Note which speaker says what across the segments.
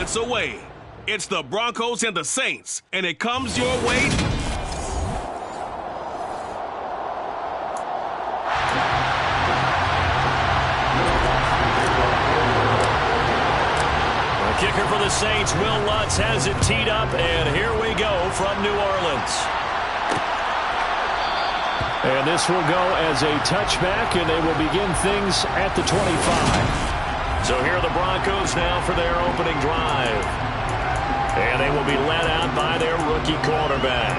Speaker 1: It's away. It's the Broncos and the Saints, and it comes your way.
Speaker 2: The kicker for the Saints, Will Lutz, has it teed up, and here we go from New Orleans. And this will go as a touchback, and they will begin things at the 25. So here are the Broncos now for their opening drive. And they will be led out by their rookie quarterback.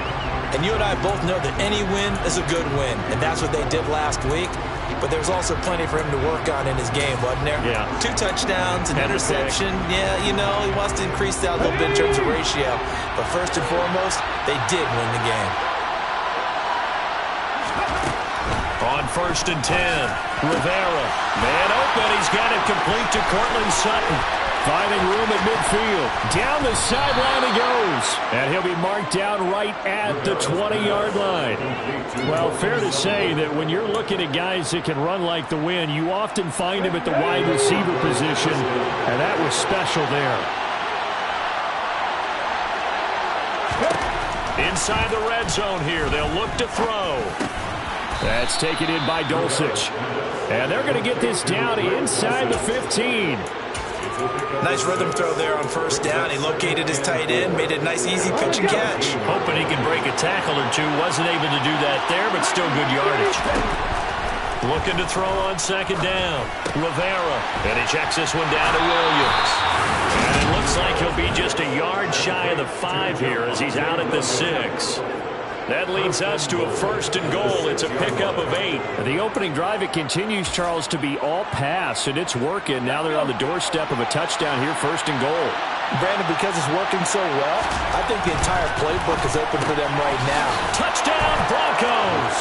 Speaker 3: And you and I both know that any win is a good win, and that's what they did last week. But there's also plenty for him to work on in his game, wasn't there?
Speaker 2: Yeah.
Speaker 3: 2 touchdowns, an interception. Yeah, you know, he wants to increase that a little bit in terms of ratio. But first and foremost, they did win the game.
Speaker 2: On 1st and 10, Rivera. Man open, he's got it complete to Courtland Sutton. Finding room at midfield. Down the sideline he goes. And he'll be marked down right at the 20-yard line. Well, fair to say that when you're looking at guys that can run like the wind, you often find him at the wide receiver position, and that was special there. Inside the red zone here, they'll look to throw. That's taken in by Dulcich. And they're going to get this down inside the 15.
Speaker 3: Nice rhythm throw there on 1st down. He located his tight end, made a nice easy pitch and catch.
Speaker 2: Hoping he could break a tackle or two. Wasn't able to do that there, but still good yardage. Looking to throw on 2nd down. Rivera. And he checks this one down to Williams. And it looks like he'll be just a yard shy of the 5 here as he's out at the 6. That leads us to a 1st and goal. It's a pickup of 8. The opening drive, it continues, Charles, to be all pass, and it's working. Now they're on the doorstep of a touchdown here, 1st and goal.
Speaker 3: Brandon, because it's working so well, I think the entire playbook is open for them right now.
Speaker 2: Touchdown, Broncos!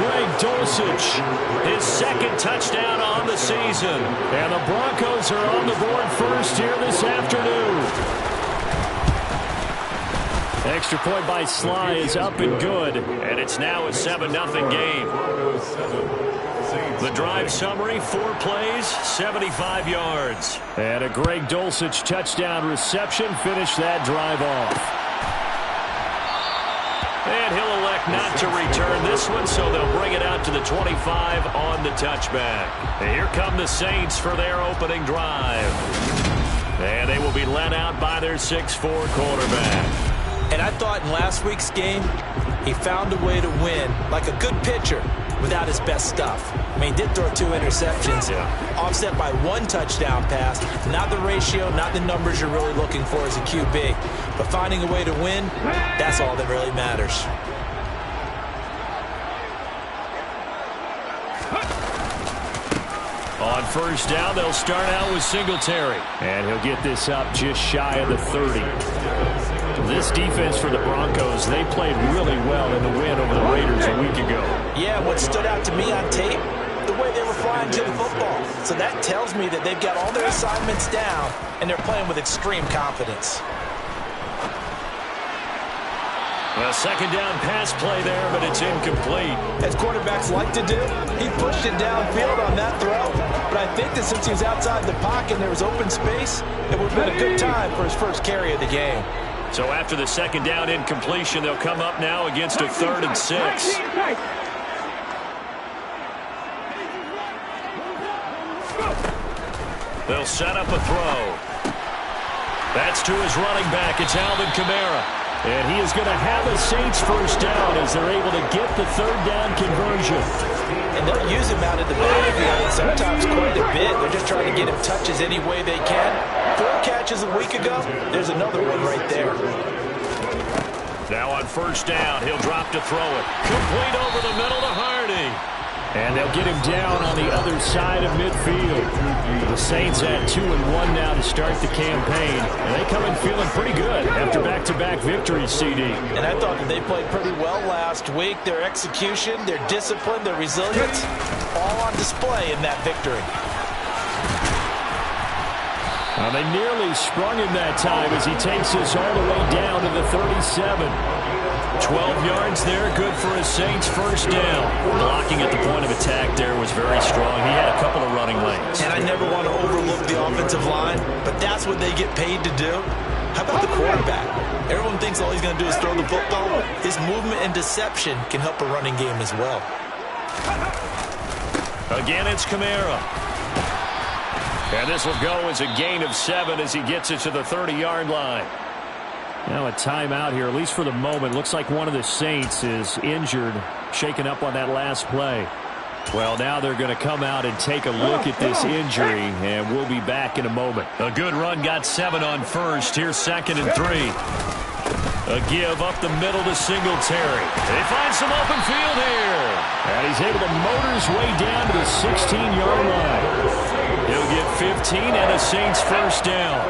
Speaker 2: Greg Dulcich, his 2nd touchdown on the season. And the Broncos are on the board first here this afternoon. Extra point by Sly is up and good, and it's now a 7-0 game. The drive summary, 4 plays, 75 yards. And a Greg Dulcich touchdown reception finished that drive off. And he'll elect not to return this one, so they'll bring it out to the 25 on the touchback. And here come the Saints for their opening drive. And they will be led out by their 6'4 quarterback.
Speaker 3: And I thought in last week's game, he found a way to win like a good pitcher without his best stuff. I mean, he did throw 2 interceptions, offset by 1 touchdown pass. Not the ratio, not the numbers you're really looking for as a QB. But finding a way to win, that's all that really matters.
Speaker 2: On 1st down, they'll start out with Singletary. And he'll get this up just shy of the 30. This defense for the Broncos, they played really well in the win over the Raiders a week ago.
Speaker 3: Yeah, what stood out to me on tape, the way they were flying to the football. So that tells me that they've got all their assignments down, and they're playing with extreme confidence.
Speaker 2: A 2nd down pass play there, but it's incomplete.
Speaker 3: As quarterbacks like to do, he pushed it downfield on that throw. But I think that since he was outside the pocket and there was open space, it would have been a good time for his first carry of the game.
Speaker 2: So after the 2nd down incompletion, they'll come up now against a 3rd and 6. They'll set up a throw. That's to his running back. It's Alvin Kamara. And he is going to have a Saints first down as they're able to get the 3rd down conversion.
Speaker 3: And they'll use him out in the backfield sometimes quite a bit. They're just trying to get him touches any way they can. 4 catches a week ago. There's another one right there.
Speaker 2: Now on 1st down, he'll drop to throw it. Complete over the middle to Hardy. And they'll get him down on the other side of midfield. The Saints at 2-1 now to start the campaign. And they come in feeling pretty good after back-to-back victories, CD.
Speaker 3: And I thought that they played pretty well last week. Their execution, their discipline, their resilience, all on display in that victory.
Speaker 2: Well, they nearly sprung him that time as he takes us all the way down to the 37. 12 yards there, good for a Saints first down. Blocking at the point of attack there was very strong. He had a couple of running lanes.
Speaker 3: And I never want to overlook the offensive line, but that's what they get paid to do. How about the quarterback? Everyone thinks all he's going to do is throw the football. His movement and deception can help a running game as well.
Speaker 2: Again, it's Kamara. And this will go as a gain of 7 as he gets it to the 30-yard line. Now a timeout here, at least for the moment. Looks like one of the Saints is injured, shaken up on that last play. Well, now they're going to come out and take a look at this injury, and we'll be back in a moment. A good run, got 7 on first. Here's 2nd and 3. A give up the middle to Singletary. They find some open field here. And he's able to motor his way down to the 16-yard line. He'll get 15 and a Saints first down.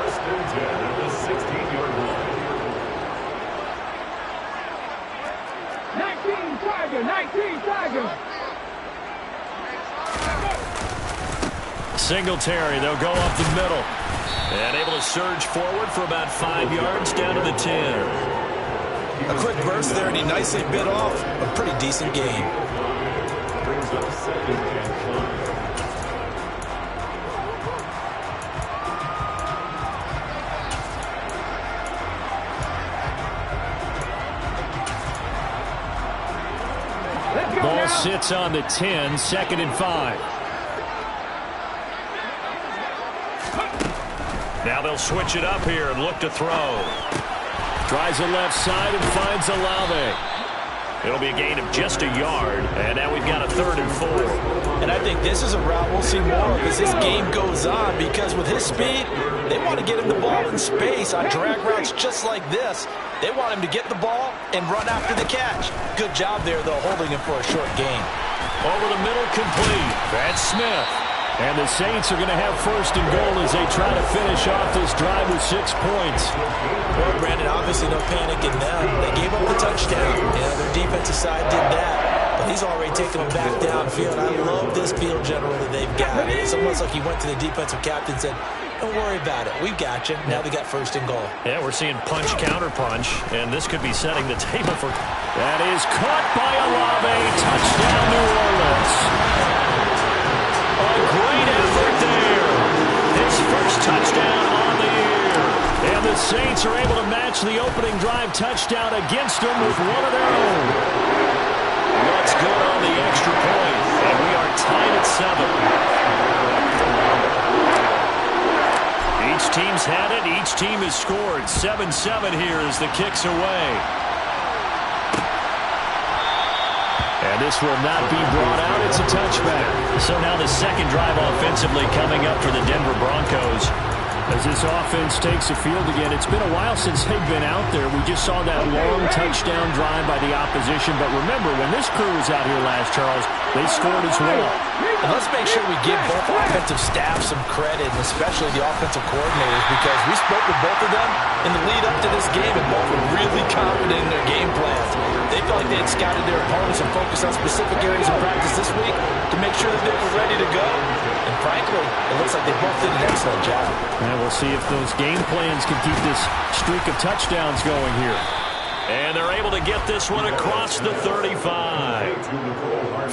Speaker 4: 19 Tigers.
Speaker 2: Singletary, they'll go up the middle. And able to surge forward for about 5 yards down to the 10.
Speaker 3: A quick burst there, and he nicely bit off a pretty decent gain.
Speaker 2: Ball sits on the 10, 2nd and 5. Now they'll switch it up here and look to throw. Tries the left side and finds Olave. It'll be a gain of just a yard, and now we've got a 3rd and 4.
Speaker 3: And I think this is a route we'll see more of as this game goes on, because with his speed, they want to get him the ball in space on drag routes just like this. They want him to get the ball and run after the catch. Good job there, though, holding him for a short gain.
Speaker 2: Over the middle, complete. That's Smith. And the Saints are going to have 1st and goal as they try to finish off this drive with 6 points.
Speaker 3: Well, Brandon, obviously no panic in them. They gave up the touchdown. Their defensive side did that. But he's already taken them back downfield. I love this field general that they've got. It's almost like he went to the defensive captain and said, don't worry about it. We've got you. Now they got 1st and goal.
Speaker 2: Yeah, we're seeing punch, counter punch, and this could be setting the table for... That is caught by Olave. Touchdown, New Orleans. A great effort there. His first touchdown on the year. And the Saints are able to match the opening drive touchdown against them with one of their own. What's good on the extra point? And we are tied at 7. Each team's had it. Each team has scored. 7-7 here as the kick's away. And this will not be brought out. It's a touchback. So now the 2nd drive offensively coming up for the Denver Broncos. As this offense takes the field again, it's been a while since they've been out there. We just saw that long touchdown drive by the opposition. But remember, when this crew was out here last, Charles, they scored as well.
Speaker 3: And let's make sure we give both offensive staffs some credit, and especially the offensive coordinators, because we spoke with both of them in the lead up to this game, and both were really confident in their game plans. They felt like they had scouted their opponents and focused on specific areas of practice this week to make sure that they were ready to go. And frankly, it looks like they both did an excellent job.
Speaker 2: And we'll see if those game plans can keep this streak of touchdowns going here. And they're able to get this one across the 35.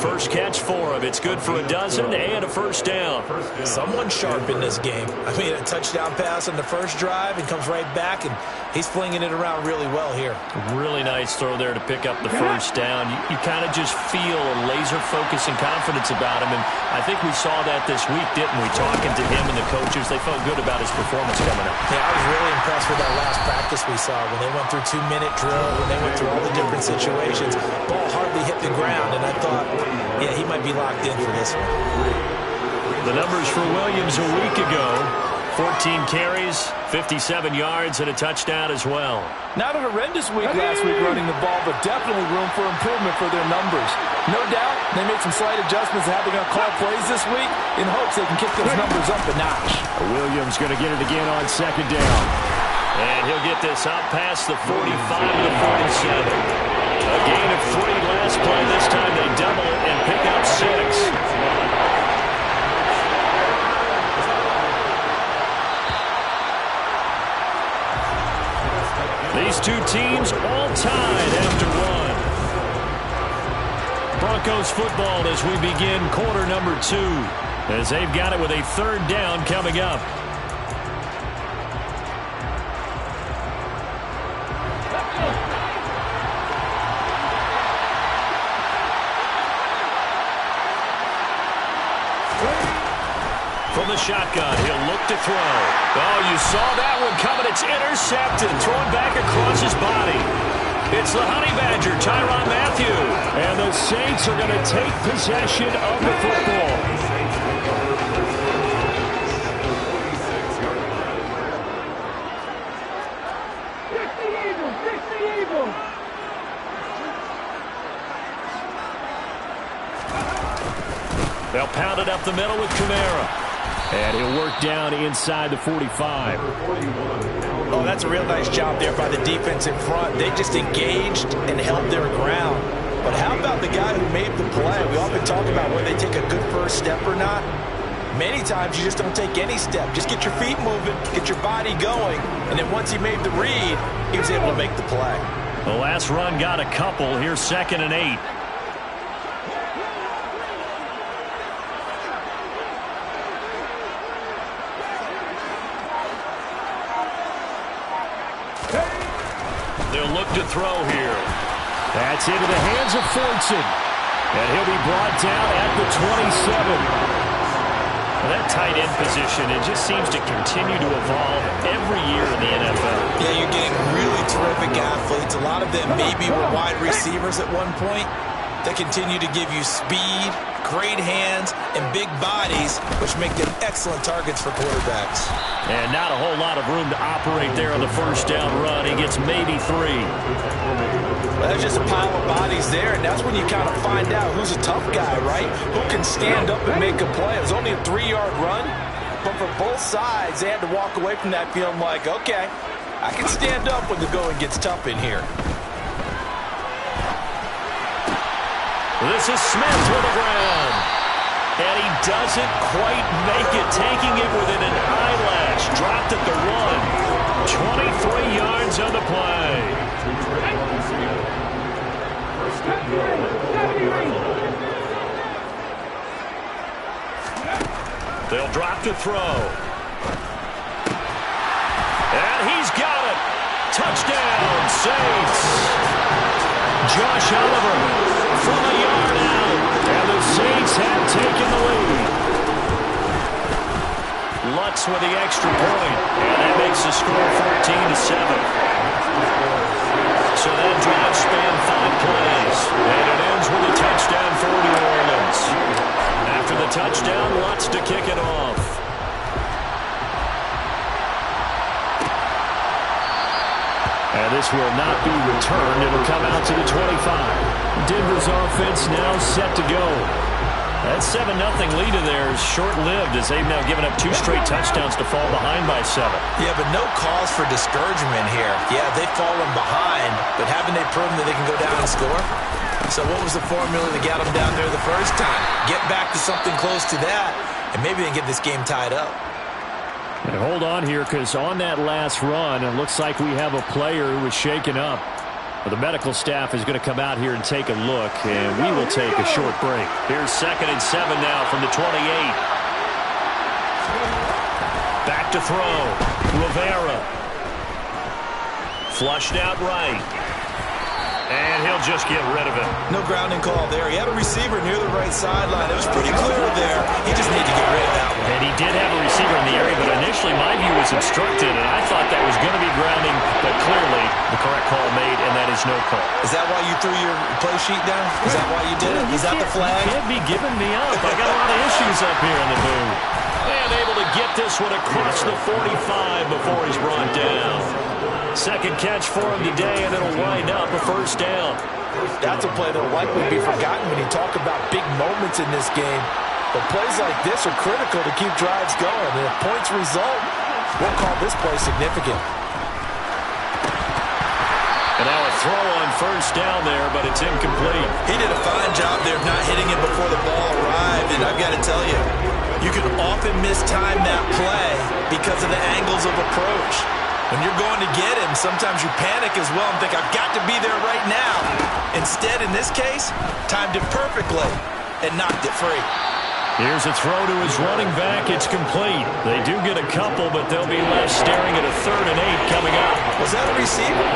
Speaker 2: First catch for him. It's good for a dozen and a 1st down.
Speaker 3: Someone sharp in this game. I mean, a touchdown pass on the first drive and comes right back, and he's flinging it around really well here.
Speaker 2: Really nice throw there to pick up the 1st down. You kind of just feel a laser focus and confidence about him, and I think we saw that this week, didn't we? Talking to him and the coaches, they felt good about his performance coming up.
Speaker 3: Yeah, I was really impressed with that last practice we saw when they went through 2-minute drill, when they went through all the different situations. Ball hardly hit the ground, and I thought, yeah, he might be locked in for this one.
Speaker 2: The numbers for Williams a week ago: 14 carries, 57 yards, and a touchdown as well.
Speaker 5: Not a horrendous week last week running the ball, but definitely room for improvement for their numbers. No doubt they made some slight adjustments to how they're going to call plays this week in hopes they can kick those numbers up a notch.
Speaker 2: Williams going to get it again on 2nd down. And he'll get this out past the 45 to the 47. A gain of 3 last play. This time they double it and pick up 6. The These two teams all tied after one. Broncos football as we begin quarter number 2, as they've got it with a third down coming up. From the shotgun, he'll look to throw. Oh, you saw that one coming. It's intercepted. Thrown back across his body. It's the Honey Badger, Tyrann Mathieu. And the Saints are going to take possession of the football. They'll pound it up the middle with Kamara. And he'll work down inside the 45.
Speaker 3: Oh, that's a real nice job there by the defense in front. They just engaged and held their ground. But how about the guy who made the play? We often talk about whether they take a good first step or not. Many times you just don't take any step. Just get your feet moving, get your body going. And then once he made the read, he was able to make the play.
Speaker 2: The last run got a couple. Here's 2nd and 8. They'll look to throw here. That's into the hands of Fortson. And he'll be brought down at the 27. Well, that tight end position, it just seems to continue to evolve every year in the NFL.
Speaker 3: Yeah, you're getting really terrific athletes. A lot of them maybe were wide receivers at one point. They continue to give you speed, great hands, and big bodies, which make them excellent targets for quarterbacks.
Speaker 2: And not a whole lot of room to operate there on the first down run. He gets maybe 3.
Speaker 3: Well, that's just a pile of bodies there, and that's when you kind of find out who's a tough guy, right? Who can stand up and make a play. It was only a 3-yard run, but for both sides, they had to walk away from that feeling like, okay, I can stand up when the going gets tough in here.
Speaker 2: This is Smith with the ground. And he doesn't quite make it, taking it within an eyelash. Dropped at the 1. 23 yards on the play. They'll drop to throw. And he's got it. Touchdown, Saints. Josh Oliver from a yard out. And the Saints have taken the lead. Lutz with the extra point. And that makes the score 14-7. So that drive spanned 5 plays. And it ends with a touchdown for New Orleans. After the touchdown, Lutz to kick it off. And this will not be returned. It'll come out to the 25. Denver's offense now set to go. That 7-0 lead of theirs short-lived as they've now given up 2 straight touchdowns to fall behind by 7.
Speaker 3: Yeah, but no cause for discouragement here. Yeah, they've fallen behind, but haven't they proven that they can go down and score? So what was the formula that got them down there the first time? Get back to something close to that, and maybe they can get this game tied up.
Speaker 2: And hold on here, because on that last run, it looks like we have a player who was shaken up. Well, the medical staff is going to come out here and take a look, and we will take a short break. Here's 2nd and 7 now from the 28. Back to throw. Rivera. Flushed out right. And he'll just get rid of it.
Speaker 3: No grounding call there. He had a receiver near the right sideline. It was pretty clear there. He just needed to get rid of that one.
Speaker 2: And he did have a receiver in the area, but initially my view was obstructed, and I thought that was going to be grounding, but clearly the correct call made, and that is no call.
Speaker 3: Is that why you threw your play sheet down? Is that why you did it? Is that the flag?
Speaker 2: You can't be giving me up. I got a lot of issues up here in the booth. And able to get this one across the 45 before he's brought down. Second catch for him today, and it'll wind up a first down.
Speaker 3: That's a play that will likely be forgotten when you talk about big moments in this game. But plays like this are critical to keep drives going. And if points result, we'll call this play significant.
Speaker 2: And now a throw on first down there, but it's incomplete.
Speaker 3: He did a fine job there of not hitting it before the ball arrived. And I've got to tell you, you can often mistime that play because of the angles of approach. When you're going to get him, sometimes you panic as well and think, I've got to be there right now. Instead, in this case, timed it perfectly and knocked it free.
Speaker 2: Here's a throw to his running back. It's complete. They do get a couple, but they'll be left staring at a 3rd and 8 coming up.
Speaker 3: Was that a receiver?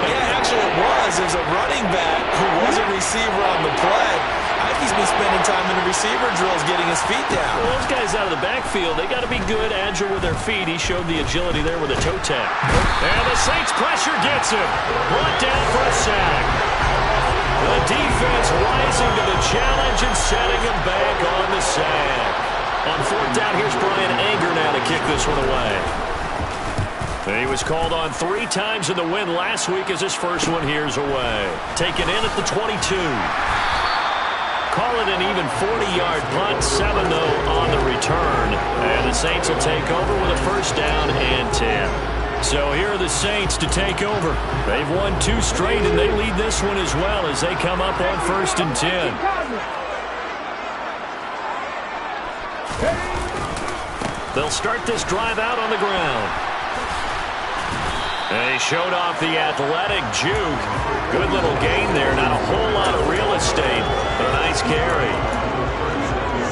Speaker 3: Yeah, actually it was. There's a running back who was a receiver on the play. I think he's been spending time in the receiver drills getting his feet down.
Speaker 2: Well, those guys out of the backfield, they got to be good, agile with their feet. He showed the agility there with a toe tap. And the Saints pressure gets him. Brought down for a sack. The defense rising to the challenge and setting him back on the sack. On 4th down, here's Brian Anger now to kick this one away. He was called on 3 times in the win last week as his first one here's away. Taken in at the 22. Call it an even 40-yard punt, 7 though on the return. And the Saints will take over with a 1st down and 10. So here are the Saints to take over. They've won 2 straight, and they lead this one as well as they come up on 1st and 10. They'll start this drive out on the ground. They showed off the athletic juke. Good little gain there. Not a whole lot of real estate, but a nice carry.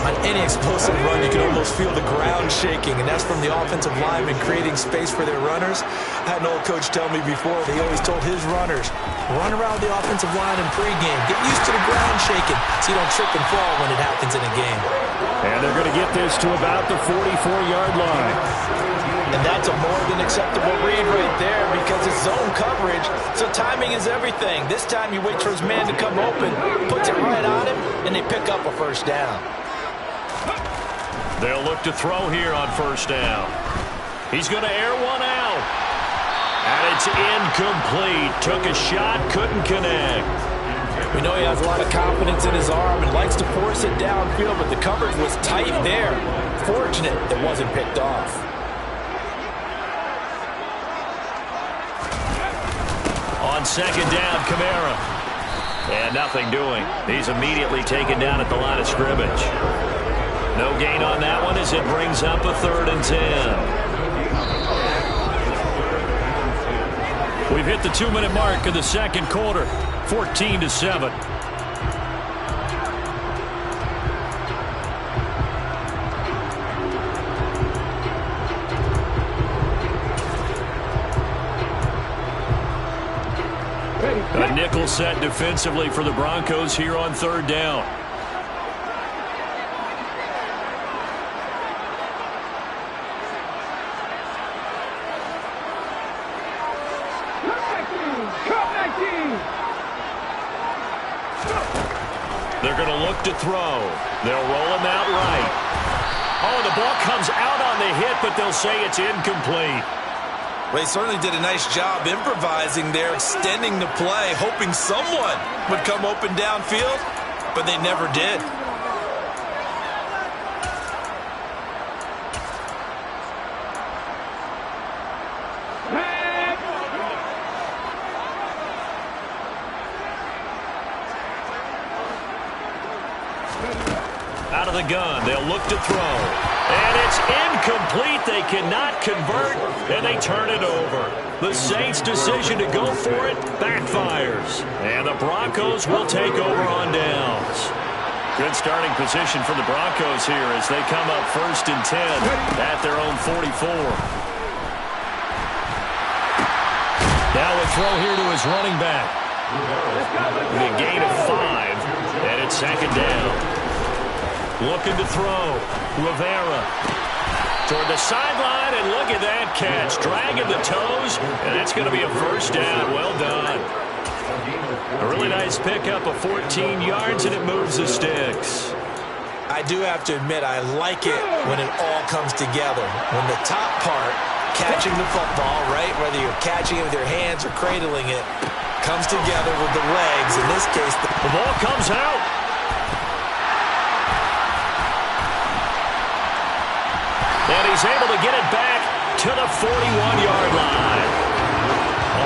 Speaker 3: On any explosive run, you can almost feel the ground shaking, and that's from the offensive linemen creating space for their runners. I had an old coach tell me before, he always told his runners, run around the offensive line in pregame. Get used to the ground shaking so you don't trip and fall when it happens in a game.
Speaker 2: And they're going to get this to about the 44-yard line.
Speaker 3: And that's a more than acceptable read right there because it's zone coverage, so timing is everything. This time you wait for his man to come open, puts it right on him, and they pick up a 1st down.
Speaker 2: They'll look to throw here on 1st down. He's going to air one out. And it's incomplete. Took a shot, couldn't connect.
Speaker 3: We know he has a lot of confidence in his arm and likes to force it downfield, but the coverage was tight there. Fortunate it wasn't picked off.
Speaker 2: On 2nd down, Kamara. And nothing doing. He's immediately taken down at the line of scrimmage. No gain on that one as it brings up a 3rd and 10. We've hit the 2-minute mark of the 2nd quarter. 14-7. A nickel set defensively for the Broncos here on 3rd down. They're going to look to throw. They'll roll him out right. Oh, the ball comes out on the hit, but they'll say it's incomplete.
Speaker 3: Well, he certainly did a nice job improvising there, extending the play, hoping someone would come open downfield, but they never did.
Speaker 2: Out of the gun, they'll look to throw. And it's incomplete. They cannot convert, and they turn it over. The Saints' decision to go for it backfires. And the Broncos will take over on downs. Good starting position for the Broncos here as they come up 1st and 10 at their own 44. Now a throw here to his running back. The gain of 5, and it's 2nd down. Looking to throw. Rivera toward the sideline, and look at that catch. Dragging the toes, and that's going to be a 1st down. Well done. A really nice pickup of 14 yards, and it moves the sticks.
Speaker 3: I do have to admit, I like it when it all comes together. When the top part, catching the football, right, whether you're catching it with your hands or cradling it, comes together with the legs. In this case,
Speaker 2: the ball comes out. And he's able to get it back to the 41-yard line.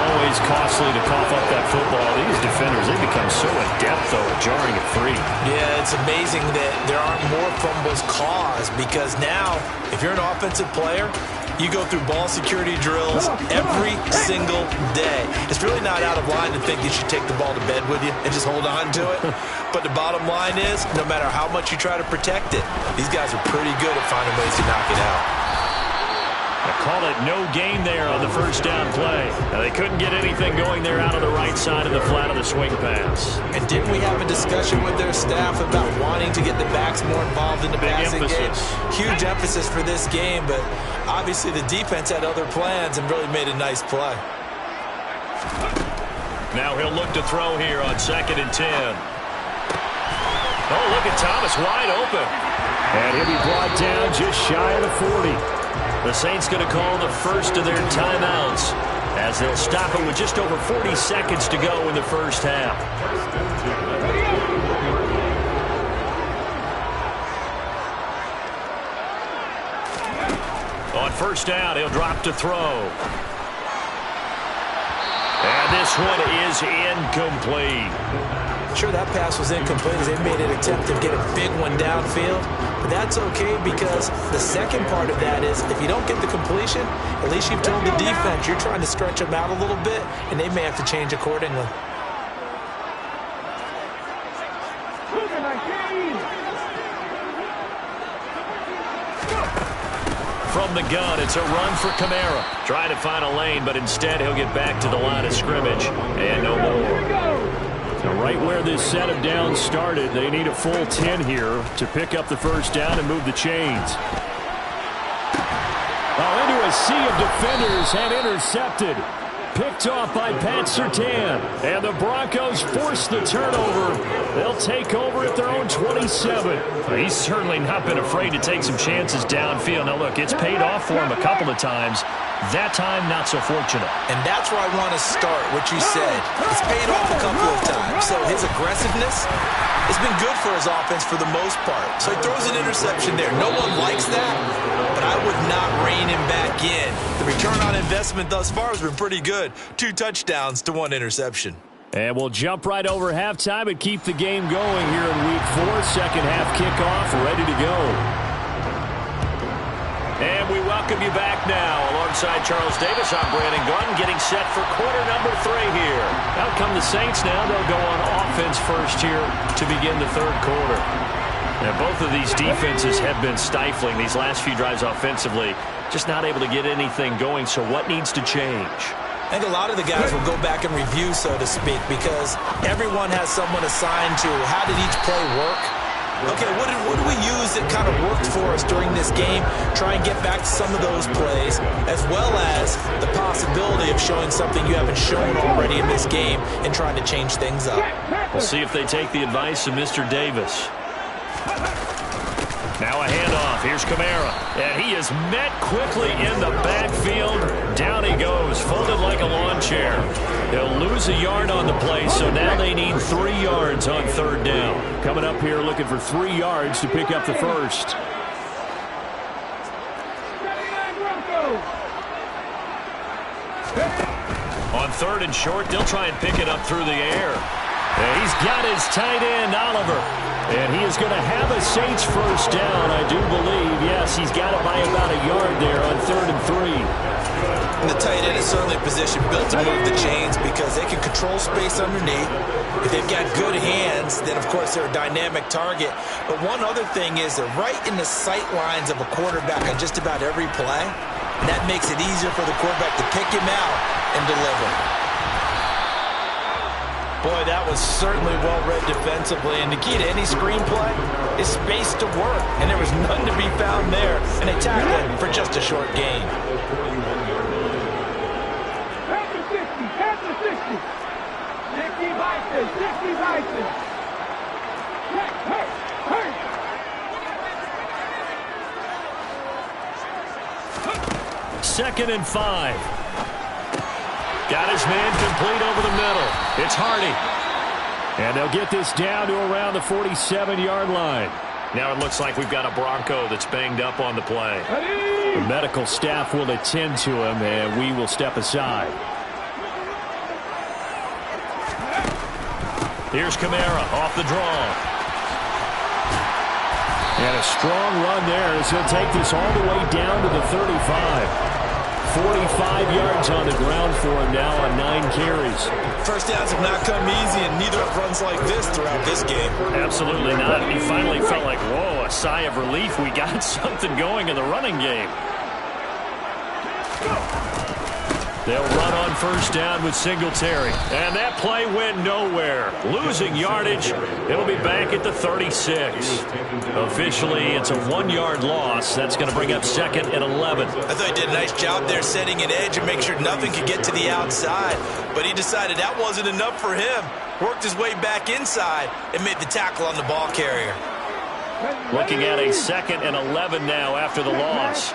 Speaker 2: Always costly to cough up that football. These defenders, they become so adept, though, at jarring it free.
Speaker 3: Yeah, it's amazing that there aren't more fumbles caused because now, if you're an offensive player, You go through ball security drills every single day. It's really not out of line to think you should take the ball to bed with you and just hold on to it. But the bottom line is, no matter how much you try to protect it, these guys are pretty good at finding ways to knock it out.
Speaker 2: I call it no gain there on the first down play. Now, they couldn't get anything going there out of the right side of the flat of the swing pass.
Speaker 3: And didn't we have a discussion with their staff about wanting to get the backs more involved in the passing game? Huge emphasis for this game, but obviously the defense had other plans and really made a nice play.
Speaker 2: Now he'll look to throw here on 2nd and 10. Oh, look at Thomas wide open.
Speaker 4: And he'll be brought down just shy of the 40.
Speaker 2: The Saints going to call the first of their timeouts as they'll stop it with just over 40 seconds to go in the first half. On first down, he'll drop to throw. And this one is incomplete.
Speaker 3: Sure, that pass was incomplete as they made an attempt to get a big one downfield. But that's okay because the second part of that is if you don't get the completion, at least you've told the defense you're trying to stretch them out a little bit, and they may have to change accordingly.
Speaker 2: From the gun, it's a run for Kamara. Trying to find a lane, but instead he'll get back to the line of scrimmage. And no more.
Speaker 4: Now, right where this set of downs started, they need a full 10 here to pick up the first down and move the chains. Into a sea of defenders and intercepted. Picked off by Pat Surtain. And the Broncos force the turnover. They'll take over at their own 27.
Speaker 2: He's certainly not been afraid to take some chances downfield. Now, look, it's paid off for him a couple of times. That time, not so fortunate.
Speaker 3: And that's where I want to start, what you said. It's paid off a couple of times. So his aggressiveness has been good for his offense for the most part. So he throws an interception there. No one likes that, but I would not rein him back in. The return on investment thus far has been pretty good. 2 touchdowns to 1 interception.
Speaker 4: And we'll jump right over halftime and keep the game going here in Week 4. Second half kickoff, ready to go.
Speaker 2: And we welcome you back now. Alongside Charles Davis, I'm Brandon Gunn, getting set for quarter number 3 here. Out come the Saints now. They'll go on offense first here to begin the third quarter. Now, both of these defenses have been stifling these last few drives offensively. Just not able to get anything going, so what needs to change?
Speaker 3: I think a lot of the guys will go back and review, so to speak, because everyone has someone assigned to how did each play work. Okay, what do we use that kind of worked for us during this game? Try and get back to some of those plays, as well as the possibility of showing something you haven't shown already in this game and trying to change things up.
Speaker 2: We'll see if they take the advice of Mr. Davis. Now a handoff. Here's Kamara. And he is met quickly in the backfield. Down he goes, folded like a lawn chair. They'll lose a yard on the play, so now they need 3 yards on third down.
Speaker 4: Coming up here looking for 3 yards to pick up the first.
Speaker 2: On 3rd and short, they'll try and pick it up through the air. And he's got his tight end, Oliver.
Speaker 4: And he is going to have a Saints first down, I do believe. Yes, he's got it by about a yard there on 3rd and 3.
Speaker 3: And the tight end is certainly a position built to move the chains because they can control space underneath. If they've got good hands, then, of course, they're a dynamic target. But one other thing is they're right in the sight lines of a quarterback on just about every play. And that makes it easier for the quarterback to pick him out and deliver. Boy, that was certainly well-read defensively. And the key to any screenplay is space to work. And there was none to be found there. And they tackled him for just a short gain.
Speaker 2: Second and 5. Got his man complete over the middle. It's Hardy.
Speaker 4: And they'll get this down to around the 47-yard line.
Speaker 2: Now it looks like we've got a Bronco that's banged up on the play.
Speaker 4: The medical staff will attend to him, and we will step aside.
Speaker 2: Here's Kamara off the draw.
Speaker 4: And a strong run there as he'll take this all the way down to the 35. 45 yards on the ground for him now on 9 carries.
Speaker 3: First downs have not come easy, and neither have runs like this throughout this game.
Speaker 2: Absolutely not. He finally felt like, whoa, a sigh of relief. We got something going in the running game. They'll run on first down with Singletary. And that play went nowhere. Losing yardage. It'll be back at the 36. Officially, it's a 1-yard loss. That's going to bring up 2nd and 11.
Speaker 3: I thought he did a nice job there setting an edge and make sure nothing could get to the outside. But he decided that wasn't enough for him. Worked his way back inside and made the tackle on the ball carrier.
Speaker 2: Looking at a 2nd and 11 now after the loss.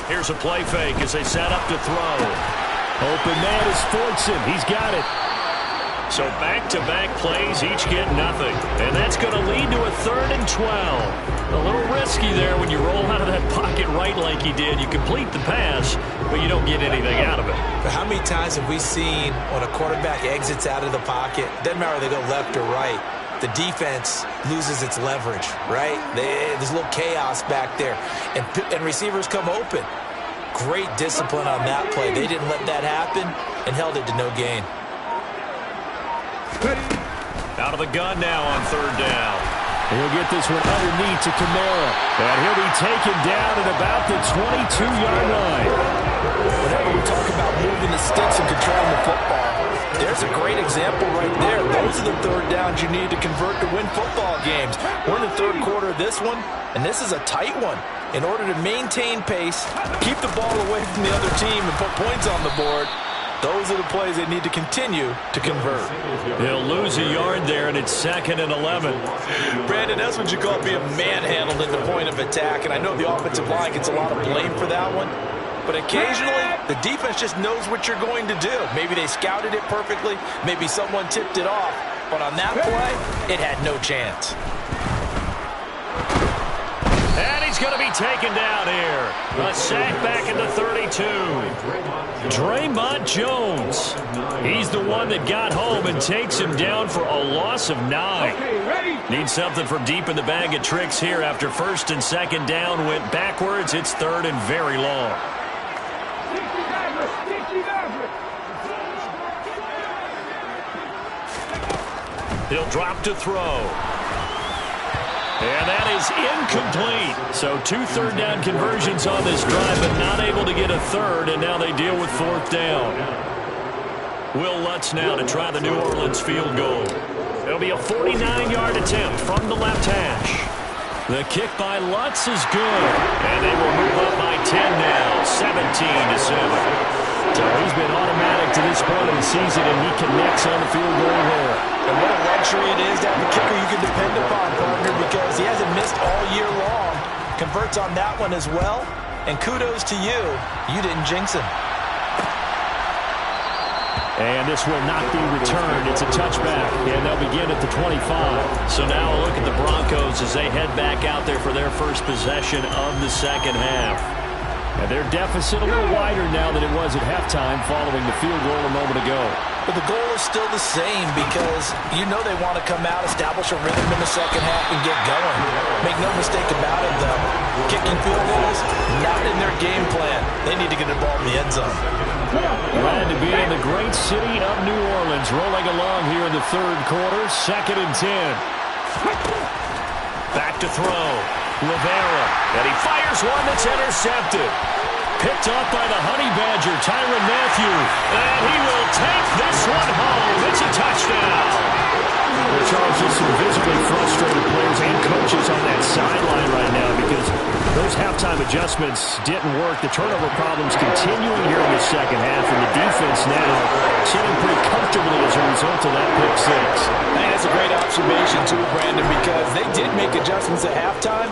Speaker 2: Here's a play fake as they set up to throw.
Speaker 4: Open man is Fortson. He's got it.
Speaker 2: So back-to-back plays, each get nothing. And that's going to lead to a 3rd and 12. A little risky there when you roll out of that pocket right like he did. You complete the pass, but you don't get anything out of it.
Speaker 3: But how many times have we seen when a quarterback exits out of the pocket, doesn't matter whether they go left or right, the defense loses its leverage, right? There's a little chaos back there, and receivers come open. Great discipline on that play. They didn't let that happen and held it to no gain.
Speaker 2: Out of the gun now on 3rd down.
Speaker 4: He'll get this one underneath to Kamara. And he'll be taken down at about the 22-yard line.
Speaker 5: Whenever we talk about moving the sticks and controlling the football, there's a great example right there. Those are the 3rd downs you need to convert to win football games. We're in the 3rd quarter of this one, and this is a tight one. In order to maintain pace, keep the ball away from the other team, and put points on the board, those are the plays they need to continue to convert.
Speaker 2: He'll lose a yard there, and it's 2nd and 11.
Speaker 3: Brandon, that's what you call being manhandled at the point of attack, and I know the offensive line gets a lot of blame for that one. But occasionally, the defense just knows what you're going to do. Maybe they scouted it perfectly. Maybe someone tipped it off. But on that play, it had no chance.
Speaker 2: And he's going to be taken down here. A sack back at the 32. Draymond Jones. He's the one that got home and takes him down for a loss of 9. Needs something from deep in the bag of tricks here after 1st and 2nd down went backwards. It's 3rd and very long. He'll drop to throw. And that is incomplete. So 2 3rd down conversions on this drive, but not able to get a 3rd, and now they deal with 4th down. Will Lutz now to try the New Orleans field goal. It'll be a 49-yard attempt from the left hash. The kick by Lutz is good, and they will move up by 10 now, 17-7. So he's been automatic to this point of the season, and he connects on the field goal there.
Speaker 3: And what a luxury it is to have a kicker you can depend upon, partner, because he hasn't missed all year long. Converts on that one as well. And kudos to you. You didn't jinx him.
Speaker 4: And this will not be returned. It's a touchback, and they'll begin at the 25.
Speaker 2: So now a look at the Broncos as they head back out there for their first possession of the 2nd half.
Speaker 4: And their deficit a little wider now than it was at halftime following the field goal a moment ago.
Speaker 3: But the goal is still the same because you know they want to come out, establish a rhythm in the 2nd half, and get going. Make no mistake about it, though. Kicking field goals, not in their game plan. They need to get the ball in the end zone.
Speaker 4: Glad to be in the great city of New Orleans, rolling along here in the 3rd quarter, 2nd and 10.
Speaker 2: Back to throw. Rivera, and he fires one that's intercepted. Picked up by the Honey Badger, Tyrann Mathieu. And he will take this one home. It's a touchdown.
Speaker 4: Well, Charles, just some visibly frustrated players and coaches on that sideline right now because those halftime adjustments didn't work. The turnover problems continuing here in the 2nd half, and the defense now sitting pretty comfortably as a result of that pick 6.
Speaker 3: I think that's a great observation, too, Brandon, because they did make adjustments at halftime.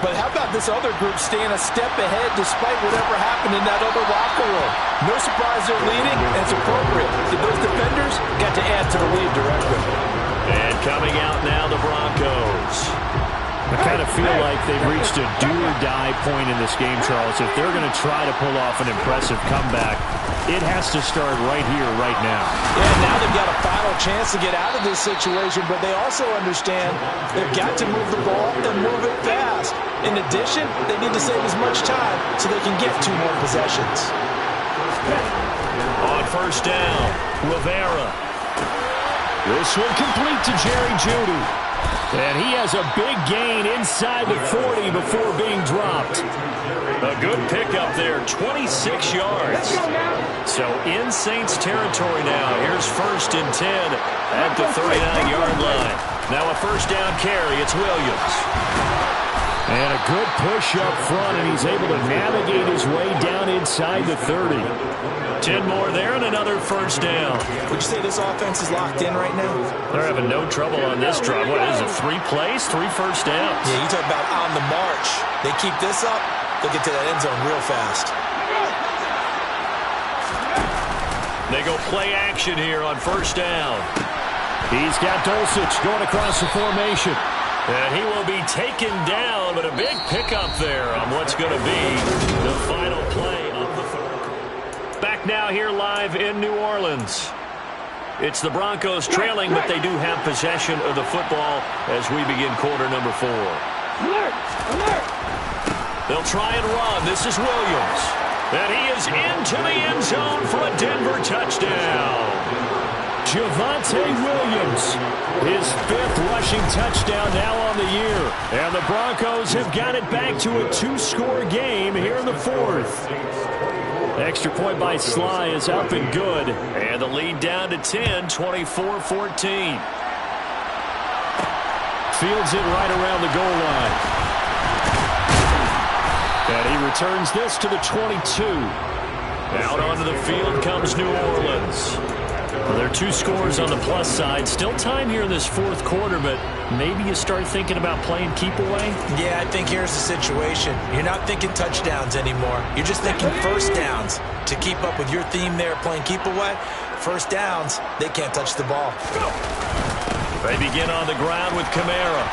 Speaker 3: But how about this other group staying a step ahead despite whatever happened in that other locker room? No surprise they're leading, and it's appropriate. Those defenders got to add to the lead directly.
Speaker 2: And coming out now, the Broncos.
Speaker 4: I kind of feel like they've reached a do-or-die point in this game, Charles. If they're going to try to pull off an impressive comeback, it has to start right here, right now.
Speaker 3: Yeah, now they've got a final chance to get out of this situation, but they also understand they've got to move the ball and move it fast. In addition, they need to save as much time so they can get 2 more possessions.
Speaker 2: On first down, Rivera.
Speaker 4: This one complete to Jerry Jeudy. And he has a big gain inside the 40 before being dropped.
Speaker 2: A good pickup there, 26 yards. So in Saints territory now. Here's first and 10 at the 39-yard line. Now a first down carry. It's Williams.
Speaker 4: And a good push up front, and he's able to navigate his way down inside the 30.
Speaker 2: 10 more there and another first down.
Speaker 3: Would you say this offense is locked in right now?
Speaker 2: They're having no trouble on this drive. What is it, 3 plays, 3 first downs?
Speaker 3: Yeah, you talk about on the march. They keep this up, they'll get to that end zone real fast.
Speaker 2: They go play action here on first down.
Speaker 4: He's got Dulcich going across the formation.
Speaker 2: And he will be taken down, but a big pickup there on what's going to be the final play of the third quarter. Back now here live in New Orleans. It's the Broncos trailing, but they do have possession of the football as we begin quarter number 4. They'll try and run. This is Williams. And he is into the end zone for a Denver touchdown.
Speaker 4: Javonte Williams, his 5th rushing touchdown now on the year. And the Broncos have got it back to a 2-score game here in the 4th. Extra point by Sly is up and good.
Speaker 2: And the lead down to 10, 24-14.
Speaker 4: Fields it right around the goal line. And he returns this to the 22.
Speaker 2: Out onto the field comes New Orleans.
Speaker 4: Well, there are 2 scores on the plus side. Still time here in this 4th quarter, but maybe you start thinking about playing keep away?
Speaker 3: Yeah, I think here's the situation. You're not thinking touchdowns anymore. You're just thinking first downs. To keep up with your theme there, playing keep away, first downs, they can't touch the ball.
Speaker 2: They begin on the ground with Kamara.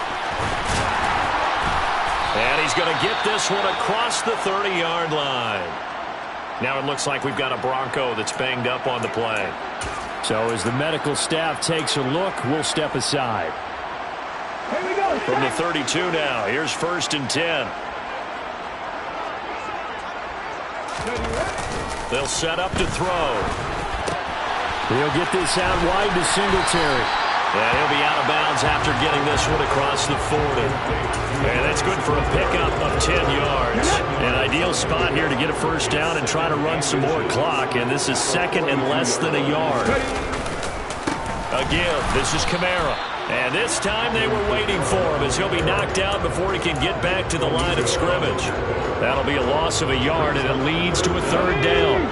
Speaker 2: And he's going to get this one across the 30-yard line. Now it looks like we've got a Bronco that's banged up on the play.
Speaker 4: So as the medical staff takes a look, we'll step aside.
Speaker 2: Here we go. From the 32 now, here's first and 10. They'll set up to throw.
Speaker 4: He'll get this out wide to Singletary.
Speaker 2: Yeah, he'll be out of bounds after getting this one across the 40. And that's good for a pickup of 10 yards. An ideal spot here to get a first down and try to run some more clock. And this is second and less than a yard. Again, this is Kamara. And this time they were waiting for him as he'll be knocked out before he can get back to the line of scrimmage. That'll be a loss of a yard, and it leads to a third down.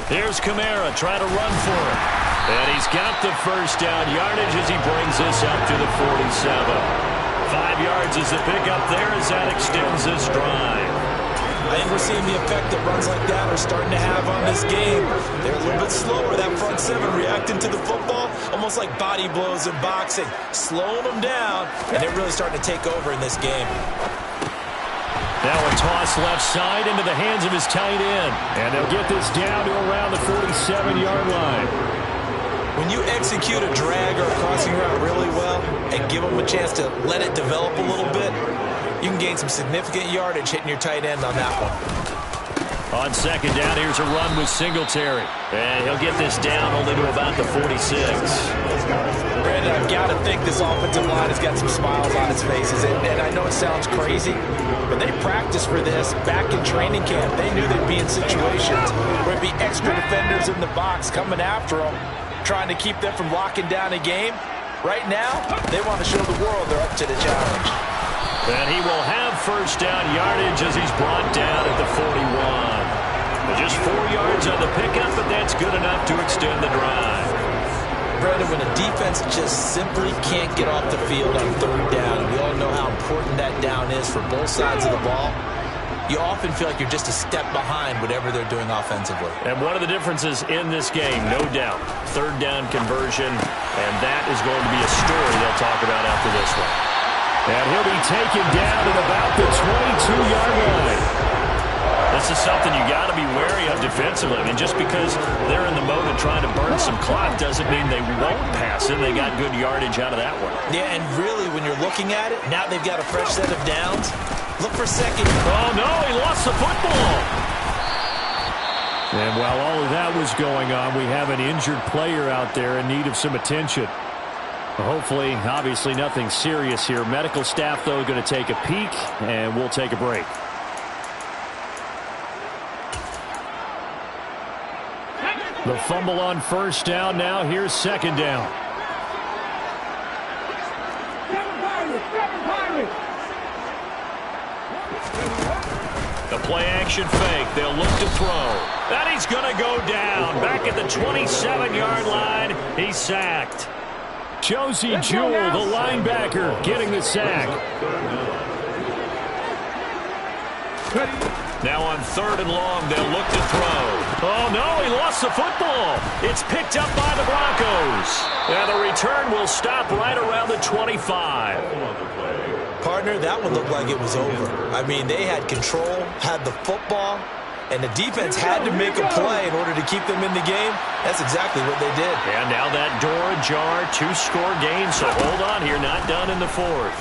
Speaker 2: Here's Kamara trying to run for it. And he's got the first down yardage as he brings this up to the 47. 5 yards is the pickup there as that extends this drive.
Speaker 3: I think we're seeing the effect that runs like that are starting to have on this game. They're a little bit slower, that front 7 reacting to the football, almost like body blows in boxing, slowing them down, and they're really starting to take over in this game.
Speaker 4: Now a toss left side into the hands of his tight end. And they'll get this down to around the 47-yard line.
Speaker 3: When you execute a drag or a crossing route really well and give them a chance to let it develop a little bit, you can gain some significant yardage hitting your tight end on that one.
Speaker 2: On second down, here's a run with Singletary. And he'll get this down only to about the 46.
Speaker 3: Brandon, I've got to think this offensive line has got some smiles on its faces. And I know it sounds crazy, but they practiced for this back in training camp. They knew they'd be in situations where it'd be extra defenders in the box coming after them, trying to keep them from locking down a game. Right now, they want to show the world they're up to the challenge.
Speaker 2: And he will have first down yardage as he's brought down at the 41. Just 4 yards on the pickup, but that's good enough to extend the drive.
Speaker 3: Brandon, when a defense just simply can't get off the field on third down, we all know how important that down is for both sides of the ball. you often feel like you're just a step behind whatever they're doing offensively.
Speaker 2: And one of the differences in this game, no doubt, third down conversion, and that is going to be a story they'll talk about after this one.
Speaker 4: And he'll be taken down at about the 22-yard line.
Speaker 2: This is something you got to be wary of defensively. I mean, just because they're in the mode of trying to burn some clock doesn't mean they won't pass it. They got good yardage out of that one.
Speaker 3: Yeah, and really, when you're looking at it, now they've got a fresh set of downs. Look for second.
Speaker 2: Oh, no, he lost the football.
Speaker 4: And while all of that was going on, we have an injured player out there in need of some attention. Hopefully, obviously, nothing serious here. Medical staff, though, going to take a peek, and we'll take a break. The fumble on first down. Now here's second down.
Speaker 2: The play action fake. They'll look to throw. And he's going to go down. Back at the 27-yard line. He's sacked.
Speaker 4: Josie Jewell, the linebacker, getting the sack.
Speaker 2: Now on third and long, they'll look to throw. Oh, no, he lost the football. It's picked up by the Broncos. And the return will stop right around the 25.
Speaker 3: Partner, that one looked like it was over. I mean, they had control, had the football, and the defense had to make a play in order to keep them in the game. That's exactly what they did.
Speaker 2: And now that door ajar, two-score game, so hold on here, not done in the fourth.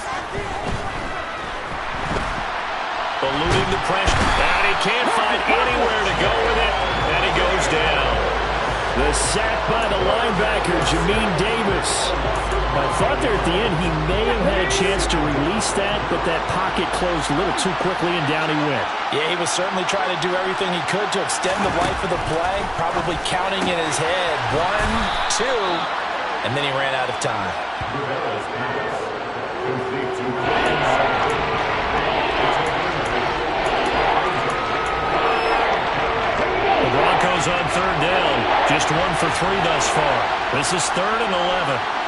Speaker 2: Eluding the pressure, and he can't find anywhere to go with it, and he goes down.
Speaker 4: The sack by the linebacker, Jamin Davis. I thought there at the end he may have had a chance to release that, but that pocket closed a little too quickly, and down he went.
Speaker 3: Yeah, he was certainly trying to do everything he could to extend the life of the play, probably counting in his head 1, 2, and then he ran out of time.
Speaker 2: The Broncos on third down, just 1 for 3 thus far. This is 3rd and 11.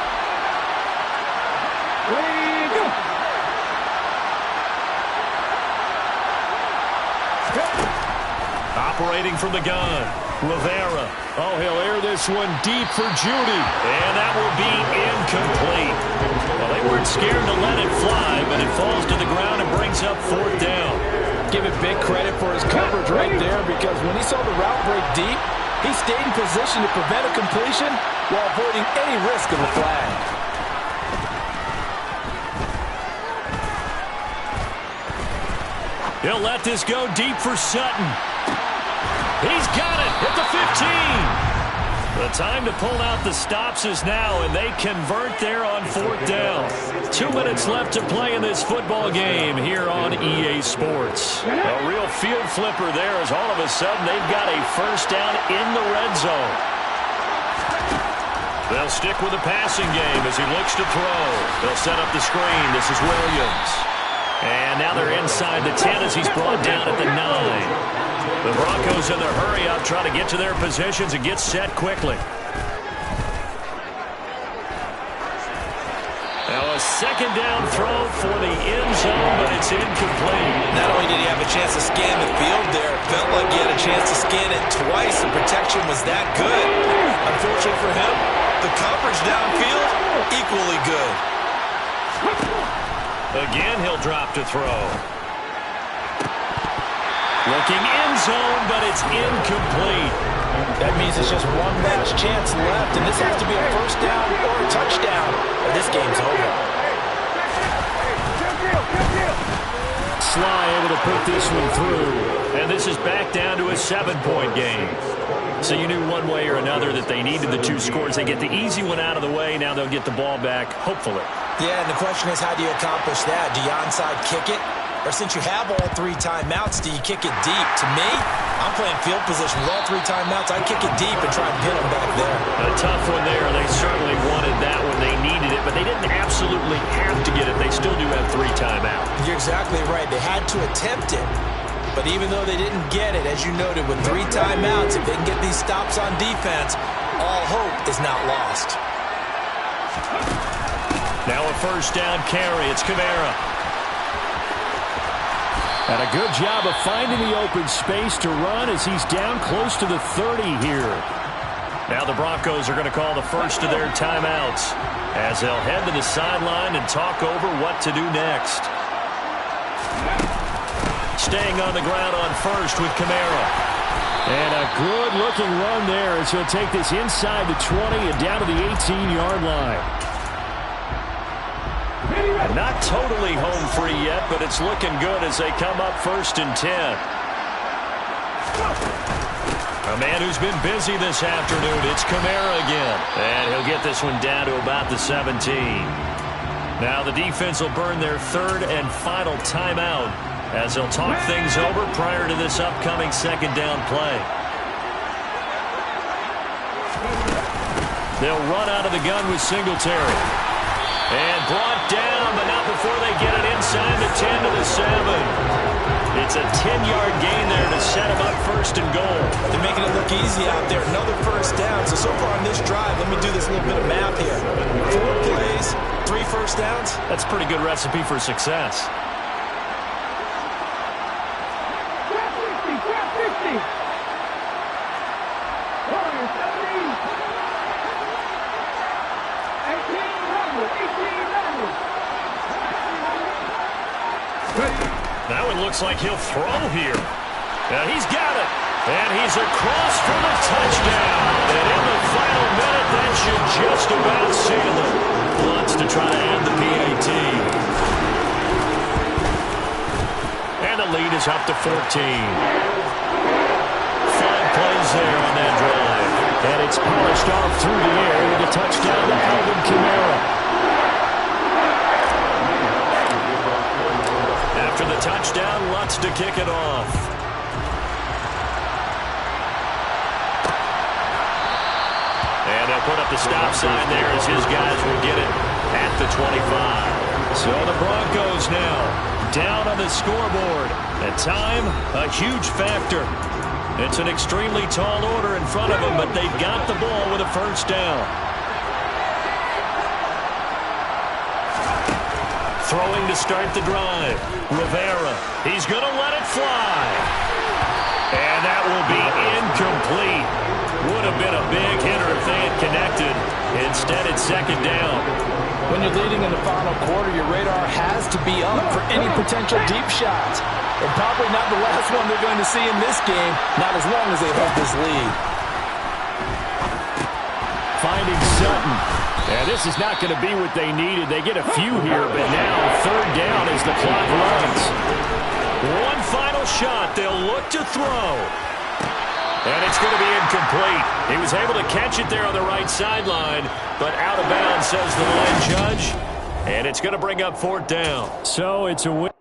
Speaker 2: Operating from the gun, Rivera.
Speaker 4: Oh, he'll air this one deep for Judy.
Speaker 2: And that will be incomplete. Well, they weren't scared to let it fly, but it falls to the ground and brings up 4th down.
Speaker 5: Give it big credit for his coverage right there, because when he saw the route break deep, he stayed in position to prevent a completion while avoiding any risk of a flag.
Speaker 2: He'll let this go deep for Sutton. He's got it at the 15. The time to pull out the stops is now, and they convert there on 4th down. 2 minutes left to play in this football game here on EA Sports. A real field flipper there, as all of a sudden they've got a first down in the red zone. They'll stick with the passing game as he looks to throw. They'll set up the screen. This is Williams. And now they're inside the 10 as he's brought down at the 9. The Broncos in their hurry-up trying to get to their positions and get set quickly. Now a second down throw for the end zone, but it's incomplete.
Speaker 3: Not only did he have a chance to scan the field there, it felt like he had a chance to scan it twice. The protection was that good. Unfortunately for him, the coverage downfield, equally good.
Speaker 2: Again, he'll drop to throw. Looking end zone, but it's incomplete.
Speaker 5: That means it's just one last chance left, and this has to be a first down or a touchdown, or this game's over.
Speaker 4: Sly able to put this one through.
Speaker 2: And this is back down to a 7-point game. So you knew one way or another that they needed the 2 scores. They get the easy one out of the way. Now they'll get the ball back, hopefully.
Speaker 3: Yeah, and the question is, how do you accomplish that? Do you onside kick it? Or since you have all 3 timeouts, do you kick it deep? To me, I'm playing field position with all 3 timeouts. I kick it deep and try and pin them back there.
Speaker 2: A tough one there. They certainly wanted that when they needed it, but they didn't absolutely have to get it. They still do have 3 timeouts.
Speaker 3: You're exactly right. They had to attempt it. But even though they didn't get it, as you noted, with 3 timeouts, if they can get these stops on defense, all hope is not lost.
Speaker 2: Now a first down carry. It's Kamara.
Speaker 4: And a good job of finding the open space to run as he's down close to the 30 here.
Speaker 2: Now the Broncos are going to call the first of their timeouts as they'll head to the sideline and talk over what to do next. Staying on the ground on first with Kamara.
Speaker 4: And a good-looking run there as he'll take this inside the 20 and down to the 18-yard line.
Speaker 2: Not totally home free yet, but it's looking good as they come up 1st and 10. A man who's been busy this afternoon, it's Kamara again. And he'll get this one down to about the 17. Now the defense will burn their 3rd and final timeout as they'll talk things over prior to this upcoming 2nd down play. They'll run out of the gun with Singletary. And brought down, but not before they get it inside the 10 to the 7. It's a 10-yard gain there to set them up 1st and goal.
Speaker 3: They're making it look easy out there. Another 1st down. So far on this drive, let me do this little bit of math here. 4 plays, 3 first downs.
Speaker 2: That's a pretty good recipe for success. Now it looks like he'll throw here. Now he's got it. And he's across for the touchdown. And in the final minute, that should just about seal it. Wants to try to add the PAT. And the lead is up to 14. 5 plays there on that drive.
Speaker 4: And it's polished off through the air with a touchdown to Alvin Kamara.
Speaker 2: After the touchdown, Lutz to kick it off. And they'll put up the stop sign there as his guys will get it at the 25. So the Broncos now down on the scoreboard. At time, a huge factor. It's an extremely tall order in front of them, but they've got the ball with a 1st down. Throwing to start the drive. Rivera. He's going to let it fly. And that will be incomplete. Would have been a big hitter if they had connected. Instead, it's 2nd down.
Speaker 5: When you're leading in the final quarter, your radar has to be up for any potential deep shots. And probably not the last one they're going to see in this game, not as long as they hold this lead.
Speaker 4: Finding Sutton. Yeah, this is not going to be what they needed. They get a few here, but now 3rd down as the clock runs.
Speaker 2: One final shot. They'll look to throw. And it's going to be incomplete. He was able to catch it there on the right sideline, but out of bounds, says the line judge. And it's going to bring up 4th down.
Speaker 4: So it's a win.